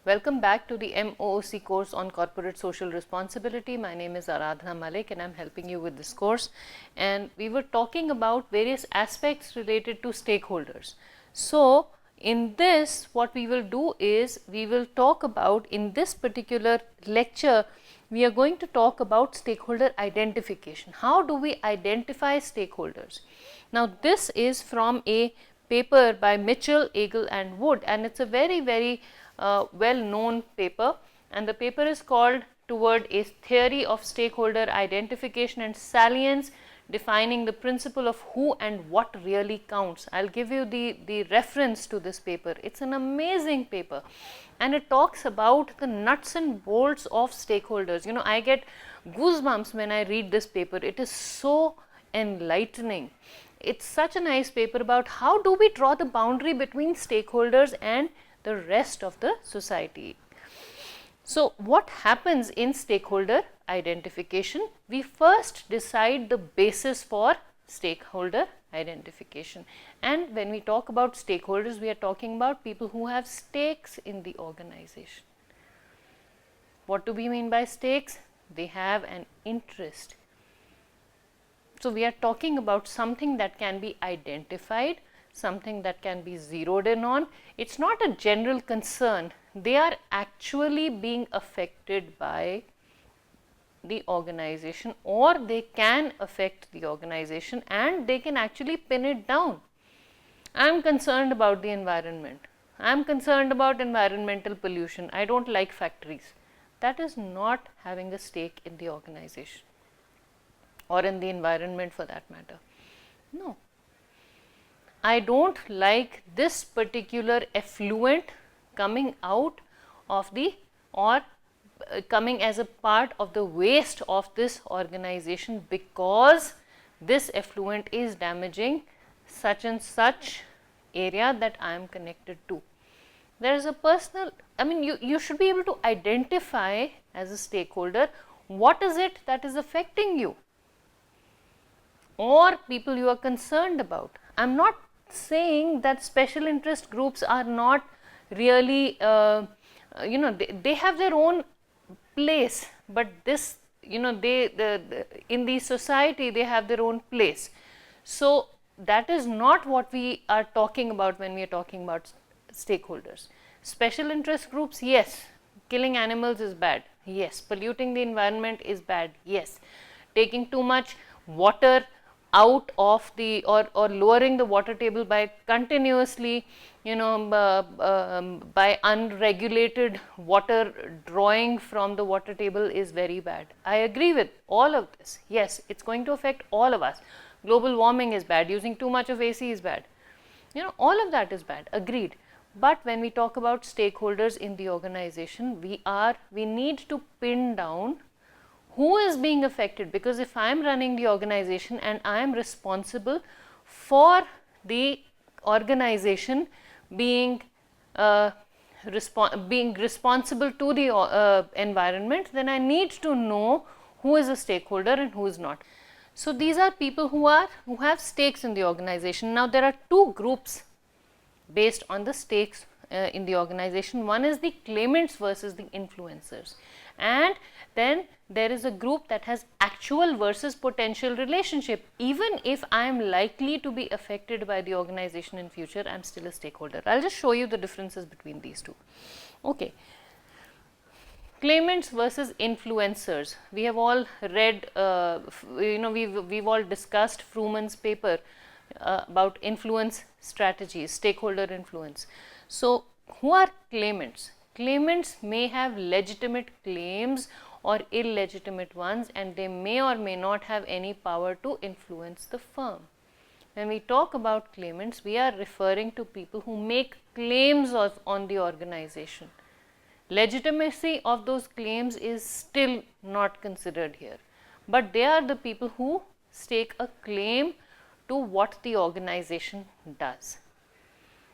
Welcome back to the MOOC course on Corporate Social Responsibility. My name is Aradhana Malik and I'm helping you with this course. And we were talking about various aspects related to stakeholders. So, in this, what we will do is we will talk about, in this particular lecture, we are going to talk about stakeholder identification. How do we identify stakeholders? Now, this is from a paper by Mitchell, Eagle and Wood, and it's a very well known paper, and the paper is called Toward a Theory of Stakeholder Identification and Salience, defining the principle of who and what really counts. I'll give you the reference to this paper. It's an amazing paper and it talks about the nuts and bolts of stakeholders. You know, I get goosebumps when I read this paper. It is so enlightening. It's such a nice paper about how do we draw the boundary between stakeholders and the rest of the society. So, what happens in stakeholder identification? We first decide the basis for stakeholder identification, and when we talk about stakeholders, we are talking about people who have stakes in the organization. What do we mean by stakes? They have an interest. So, we are talking about something that can be identified, something that can be zeroed in on. It's not a general concern. They are actually being affected by the organization, or they can affect the organization and they can actually pin it down. I am concerned about the environment. I am concerned about environmental pollution. I don't like factories. That is not having a stake in the organization or in the environment for that matter. No. I don't like this particular effluent coming out of the, or coming as a part of the waste of this organization, because this effluent is damaging such and such area that I am connected to. There is a personal, I mean, you should be able to identify as a stakeholder what is it that is affecting you or people you are concerned about. I am not saying that special interest groups are not really, they have their own place, but this, in the society they have their own place. So, that is not what we are talking about when we are talking about stakeholders. Special interest groups, yes. Killing animals is bad, yes. Polluting the environment is bad, yes. Taking too much water out of the, or lowering the water table by continuously, by unregulated water drawing from the water table is very bad. I agree with all of this. Yes, it's going to affect all of us. Global warming is bad. Using too much of AC is bad. All of that is bad. Agreed. But when we talk about stakeholders in the organization, we need to pin down who is being affected, because if I am running the organization and I am responsible for the organization being responsible to the environment, then I need to know who is a stakeholder and who is not. So, these are people who have stakes in the organization. Now, there are two groups based on the stakes in the organization. One is the claimants versus the influencers, and then there is a group that has actual versus potential relationship. Even if I am likely to be affected by the organization in future, I am still a stakeholder. I will just show you the differences between these two. Okay. Claimants versus influencers. We have all read, we've all discussed Fruman's paper about influence strategies, stakeholder influence. So, who are claimants? Claimants may have legitimate claims or illegitimate ones, and they may or may not have any power to influence the firm. When we talk about claimants, we are referring to people who make claims on the organization. Legitimacy of those claims is still not considered here, but they are the people who stake a claim to what the organization does.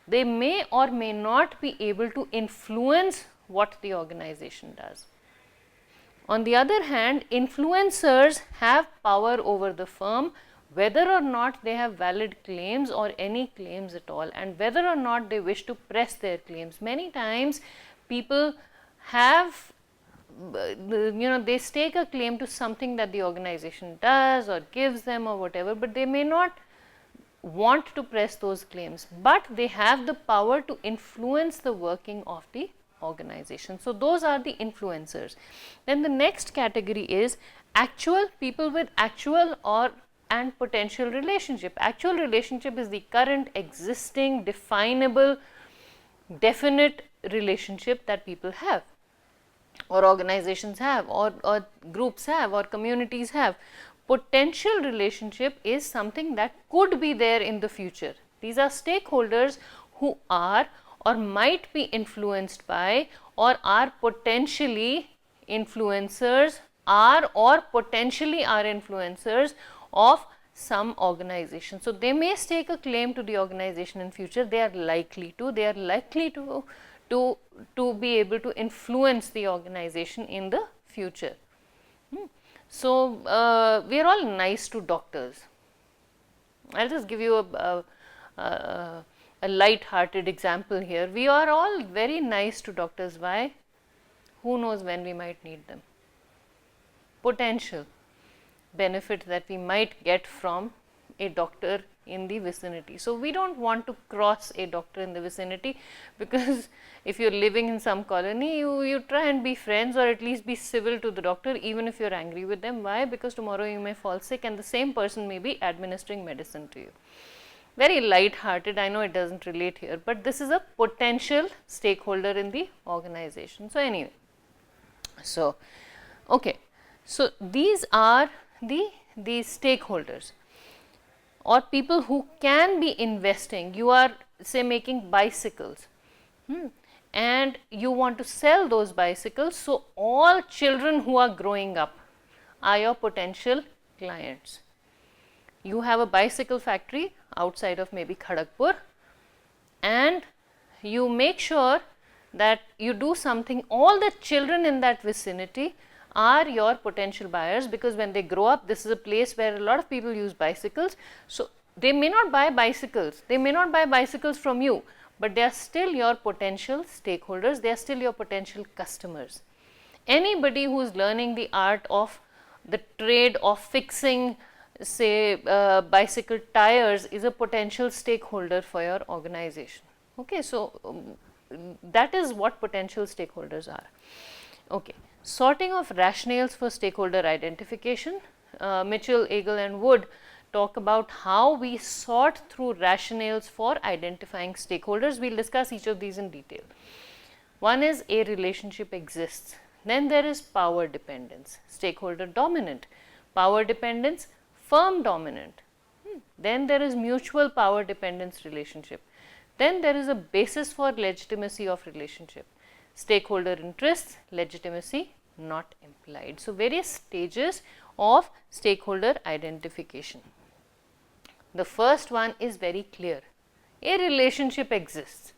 They may or may not be able to influence what the organization does. On the other hand, influencers have power over the firm, whether or not they have valid claims or any claims at all, and whether or not they wish to press their claims. Many times people have, they stake a claim to something that the organization does or gives them or whatever, but they may not want to press those claims, but they have the power to influence the working of the organization. So, those are the influencers. Then the next category is actual people with actual or and potential relationship. Actual relationship is the current existing definable definite relationship that people have, or organizations have, or groups have, or communities have. Potential relationship is something that could be there in the future. These are stakeholders who are or might be influenced by or are potentially influencers, are or potentially are influencers of some organization. So, they may stake a claim to the organization in future. They are likely to be able to influence the organization in the future. So, we are all nice to doctors. I will just give you a light-hearted example here. We are all very nice to doctors. Why? Who knows when we might need them? Potential benefit that we might get from a doctor in the vicinity. So, we do not want to cross a doctor in the vicinity, because if you are living in some colony, you try and be friends, or at least be civil to the doctor even if you are angry with them. Why? Because tomorrow you may fall sick and the same person may be administering medicine to you. Very light hearted, I know it does not relate here, but this is a potential stakeholder in the organization. So, anyway, so okay, so these are the stakeholders, or people who can be investing. You are, say, making bicycles, and you want to sell those bicycles. So, all children who are growing up are your potential clients. You have a bicycle factory outside of maybe Kharagpur, and you make sure that you do something. All the children in that vicinity are your potential buyers, because when they grow up, this is a place where a lot of people use bicycles. So, they may not buy bicycles, they may not buy bicycles from you, but they are still your potential stakeholders, they are still your potential customers. Anybody who is learning the art of the trade of fixing, say, bicycle tires is a potential stakeholder for your organization. Okay, so that is what potential stakeholders are. Okay. Sorting of rationales for stakeholder identification. Mitchell, Eagle and Wood talk about how we sort through rationales for identifying stakeholders. We will discuss each of these in detail. One is a relationship exists. Then there is power dependence, stakeholder dominant, power dependence, firm dominant. Then there is mutual power dependence relationship. Then there is a basis for legitimacy of relationship. Stakeholder interests, legitimacy not implied. So, various stages of stakeholder identification. The first one is very clear. A relationship exists.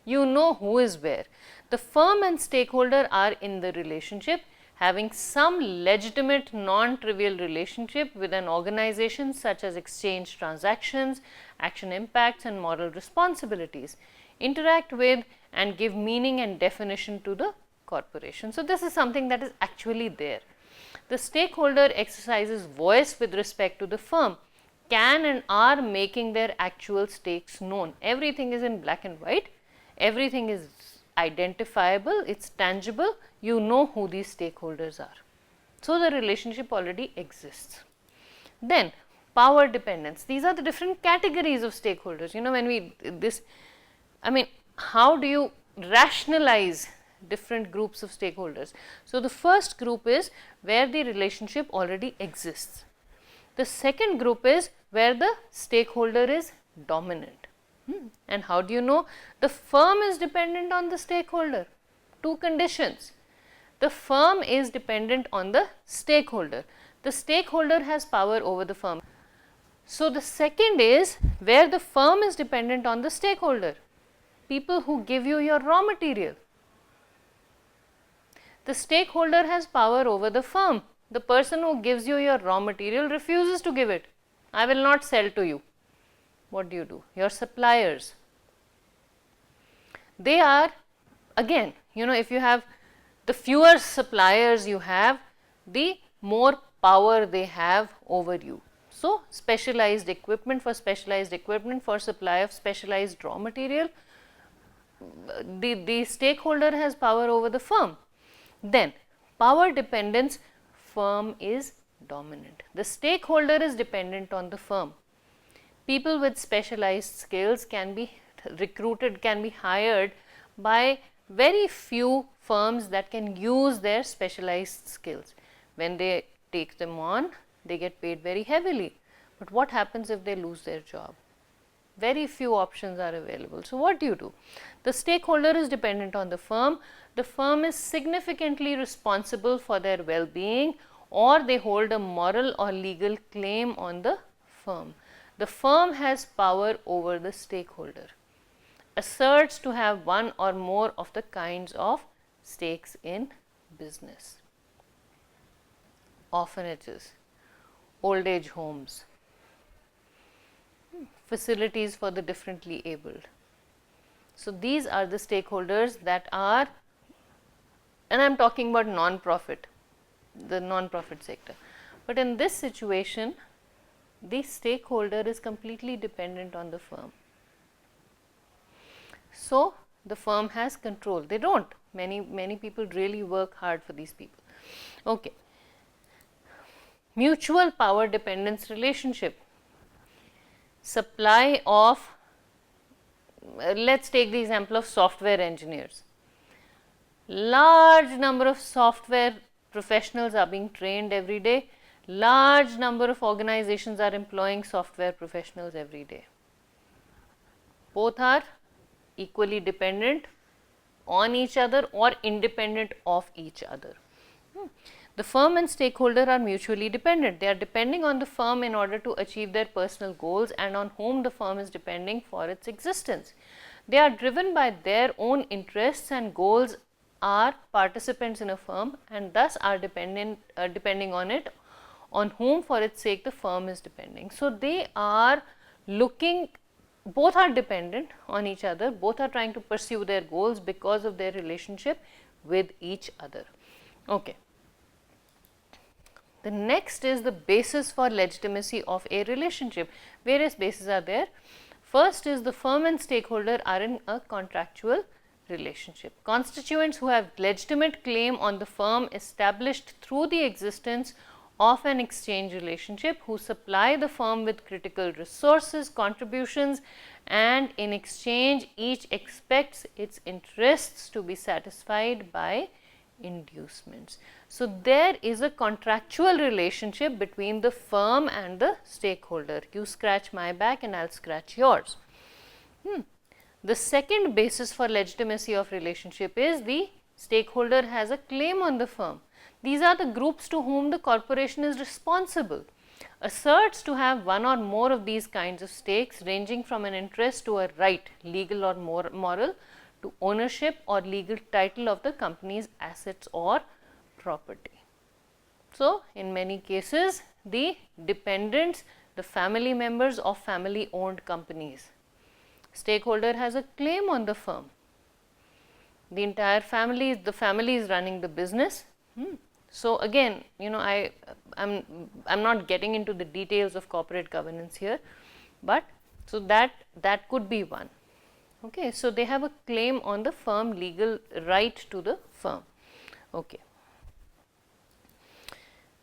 You know who is where. The firm and stakeholder are in the relationship, having some legitimate non-trivial relationship with an organization, such as exchange transactions, action impacts and moral responsibilities, interact with and give meaning and definition to the corporation. So, this is something that is actually there. The stakeholder exercises voice with respect to the firm, can and are making their actual stakes known. Everything is in black and white, everything is identifiable, it is tangible, you know who these stakeholders are. So, the relationship already exists. Then power dependence, these are the different categories of stakeholders. When we how do you rationalize different groups of stakeholders? So, the first group is where the relationship already exists. The second group is where the stakeholder is dominant. And how do you know? The firm is dependent on the stakeholder. Two conditions. The firm is dependent on the stakeholder. The stakeholder has power over the firm. So, the second is where the firm is dependent on the stakeholder. People who give you your raw material. The stakeholder has power over the firm. The person who gives you your raw material refuses to give it. I will not sell to you. What do? Your suppliers. They are, again, if you have the fewer suppliers you have, the more power they have over you. So, specialized equipment, for supply of specialized raw material, the stakeholder has power over the firm. Then power dependence, firm is dominant. The stakeholder is dependent on the firm. People with specialized skills can be recruited, can be hired by very few firms that can use their specialized skills. When they take them on, they get paid very heavily. But what happens if they lose their job? Very few options are available. So, what do? The stakeholder is dependent on the firm. The firm is significantly responsible for their well-being, or they hold a moral or legal claim on the firm. The firm has power over the stakeholder, asserts to have one or more of the kinds of stakes in business. Orphanages, old age homes, facilities for the differently abled. So, these are the stakeholders that are, and I am talking about non-profit, the non-profit sector. But in this situation, the stakeholder is completely dependent on the firm. So, the firm has control. They don't. Many people really work hard for these people. Okay. Mutual power dependence relationship. Supply of, let's take the example of software engineers. Large number of software professionals are being trained every day. Large number of organizations are employing software professionals every day. Both are equally dependent on each other or independent of each other. The firm and stakeholder are mutually dependent. They are depending on the firm in order to achieve their personal goals, and on whom the firm is depending for its existence. They are driven by their own interests, and goals are participants in a firm, and thus are depending on it, on whom for its sake the firm is depending. So, they are looking, both are dependent on each other, both are trying to pursue their goals because of their relationship with each other. Okay. The next is the basis for legitimacy of a relationship. Various bases are there. First is the firm and stakeholder are in a contractual relationship. Constituents who have legitimate claim on the firm established through the existence of an exchange relationship, who supply the firm with critical resources, contributions, and in exchange each expects its interests to be satisfied by inducements. So, there is a contractual relationship between the firm and the stakeholder. You scratch my back and I will scratch yours. The second basis for legitimacy of relationship is the stakeholder has a claim on the firm. These are the groups to whom the corporation is responsible. Asserts to have one or more of these kinds of stakes, ranging from an interest to a right, legal or moral, to ownership or legal title of the company's assets or property. So, in many cases, the dependents, the family members of family owned companies. Stakeholder has a claim on the firm. The entire family, the family is running the business. So, again, I'm not getting into the details of corporate governance here, but so that could be one. Okay, so they have a claim on the firm, legal right to the firm. Okay.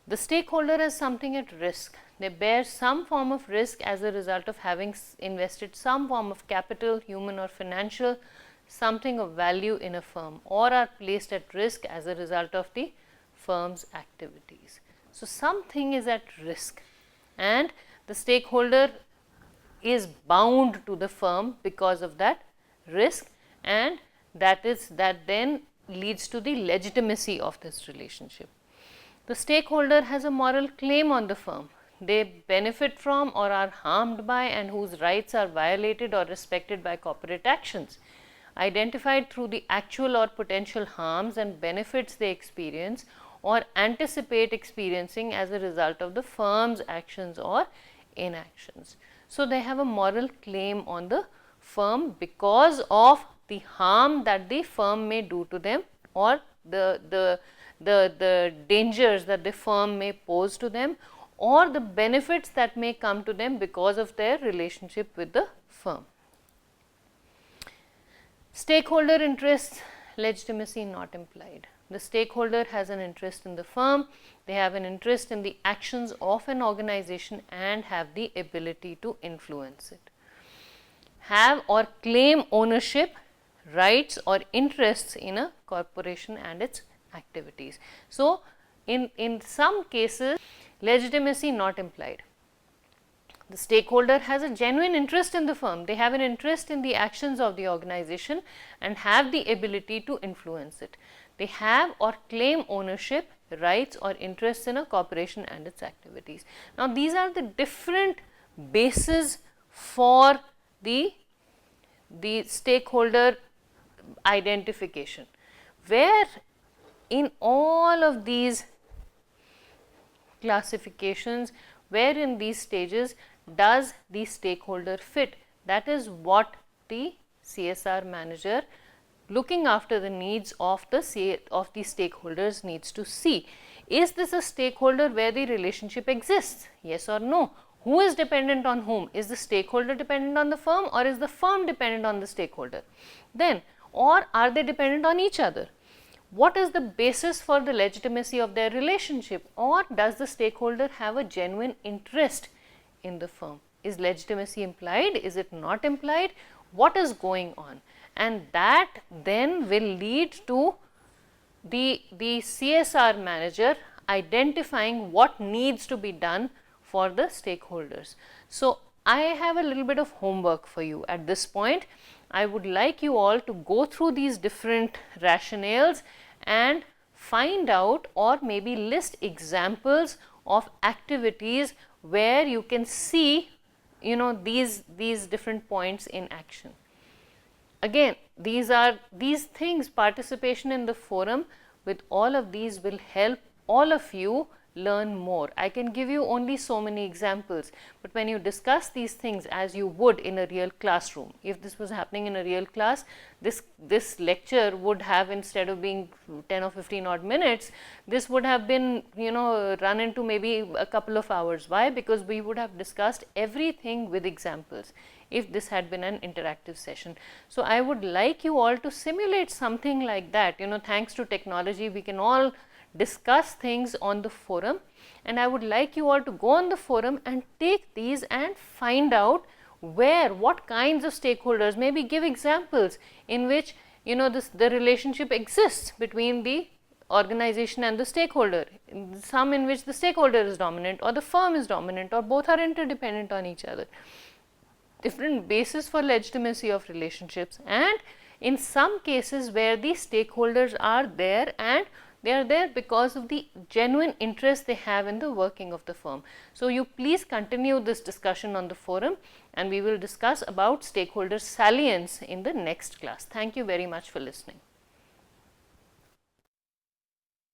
The stakeholder has something at risk. They bear some form of risk as a result of having invested some form of capital, human or financial, something of value in a firm, or are placed at risk as a result of the firm's activities. So, something is at risk, and the stakeholder is bound to the firm because of that risk, and that then leads to the legitimacy of this relationship. The stakeholder has a moral claim on the firm. They benefit from or are harmed by, and whose rights are violated or respected by corporate actions, identified through the actual or potential harms and benefits they experience or anticipate experiencing as a result of the firm's actions or inactions. So, they have a moral claim on the firm because of the harm that the firm may do to them, or the dangers that the firm may pose to them, or the benefits that may come to them because of their relationship with the firm. Stakeholder interests, legitimacy not implied. The stakeholder has an interest in the firm, they have an interest in the actions of an organization and have the ability to influence it. Have or claim ownership, rights or interests in a corporation and its activities. So, in some cases, legitimacy not implied. The stakeholder has a genuine interest in the firm, they have an interest in the actions of the organization and have the ability to influence it. They have or claim ownership, rights or interests in a corporation and its activities. Now, these are the different bases for the stakeholder identification, where in all of these classifications, where in these stages does the stakeholder fit? That is what the CSR manager, looking after the needs of the stakeholders, needs to see. Is this a stakeholder where the relationship exists? Yes or no? Who is dependent on whom? Is the stakeholder dependent on the firm, or is the firm dependent on the stakeholder? Then, or are they dependent on each other? What is the basis for the legitimacy of their relationship, or does the stakeholder have a genuine interest in the firm? Is legitimacy implied? Is it not implied? What is going on? And that then will lead to the CSR manager identifying what needs to be done for the stakeholders. So, I have a little bit of homework for you at this point. I would like you all to go through these different rationales and find out, or maybe list examples of activities where you can see, these different points in action. Again, these things, participation in the forum with all of these will help all of you learn more. I can give you only so many examples, but when you discuss these things as you would in a real classroom, if this was happening in a real class, this lecture would have, instead of being 10 or 15 odd minutes, this would have been, run into maybe a couple of hours. Why? Because we would have discussed everything with examples if this had been an interactive session. So, I would like you all to simulate something like that. Thanks to technology, we can all discuss things on the forum, and I would like you all to go on the forum and take these and find out what kinds of stakeholders, maybe give examples in which the relationship exists between the organization and the stakeholder, some in which the stakeholder is dominant or the firm is dominant or both are interdependent on each other. Different basis for legitimacy of relationships, and in some cases where the stakeholders are there and they are there because of the genuine interest they have in the working of the firm. So, you please continue this discussion on the forum, and we will discuss about stakeholder salience in the next class. Thank you very much for listening.